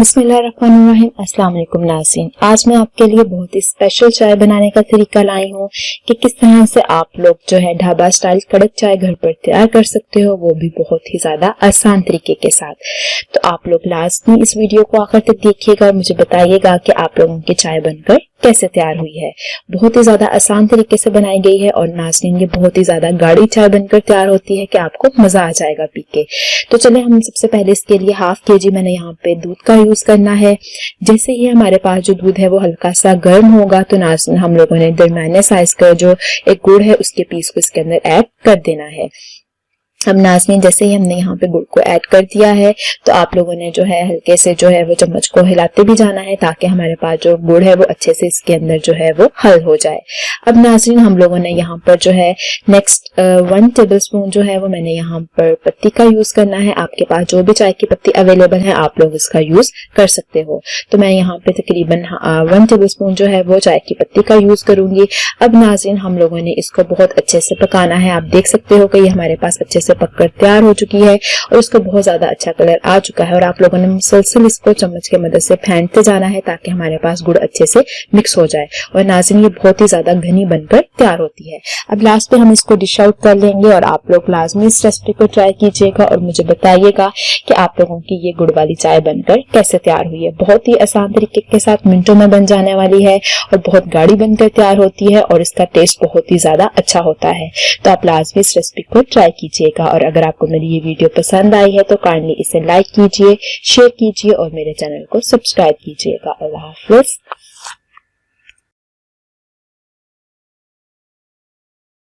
बिस्मिल्लाहिर्रहमानिर्रहीम। अस्सलाम वालेकुम नाज़रीन। आज मैं आपके लिए बहुत ही स्पेशल चाय बनाने का तरीका लाई हूँ कि किस तरह से आप लोग जो है ढाबा स्टाइल कड़क चाय घर पर तैयार कर सकते हो, वो भी बहुत ही ज्यादा आसान तरीके के साथ। तो आप लोग लाजमी इस वीडियो को आखिर तक देखिएगा और मुझे बताइएगा कि आप लोगों की चाय बनकर कैसे तैयार हुई है। बहुत ही ज्यादा आसान तरीके से बनाई गई है और नाज़रीन ये बहुत ही ज्यादा गाढ़ी चाय बनकर तैयार होती है कि आपको मजा आ जाएगा पी के। तो चले हम सबसे पहले इसके लिए हाफ केजी मैंने यहाँ पे दूध का यूज करना है। जैसे ही हमारे पास जो दूध है वो हल्का सा गर्म होगा तो नाज़रीन हम लोगों ने दरमियाने साइज का जो एक गुड़ है उसके पीस को इसके अंदर ऐड कर देना है। अब नाज़रीन जैसे ही हमने यहाँ पे गुड़ को ऐड कर दिया है तो आप लोगों ने जो है हल्के से जो है वो चम्मच को हिलाते भी जाना है ताकि हमारे पास जो गुड़ है वो अच्छे से इसके अंदर जो है वो हल हो जाए। अब नाज़रीन हम लोगों ने यहाँ पर जो है नेक्स्ट 1 टेबलस्पून जो है वो मैंने यहाँ पर पत्ती का यूज करना है। आपके पास जो भी चाय की पत्ती अवेलेबल है आप लोग इसका यूज कर सकते हो। तो मैं यहाँ पे तकरीबन 1 टेबलस्पून जो है वो चाय की पत्ती का यूज करूंगी। अब नाज़रीन हम लोगों ने इसको बहुत अच्छे से पकाना है। आप देख सकते हो कि ये हमारे पास अच्छे पककर तैयार हो चुकी है और इसको बहुत ज्यादा अच्छा कलर आ चुका है और आप लोगों ने मुसलसल इसको चम्मच की मदद से फेंटते जाना है ताकि हमारे पास गुड़ अच्छे से मिक्स हो जाए और नाज़रीन ये बहुत ही ज्यादा घनी बनकर तैयार होती है। अब लास्ट पे हम इसको डिश आउट कर लेंगे और आप लोग लाजमी इस रेसिपी को ट्राई कीजिएगा और मुझे बताइएगा कि आप लोगों की ये गुड़ वाली चाय बनकर कैसे तैयार हुई है। बहुत ही आसान तरीके के साथ मिनटों में बन जाने वाली है और बहुत गाढ़ी बनकर तैयार होती है और इसका टेस्ट बहुत ही ज्यादा अच्छा होता है। तो आप लाजमी इस रेसिपी को ट्राई कीजिएगा और अगर आपको मेरी ये वीडियो पसंद आई है तो काइंडली इसे लाइक कीजिए, शेयर कीजिए और मेरे चैनल को सब्सक्राइब कीजिएगा। अल्लाह हाफिज़।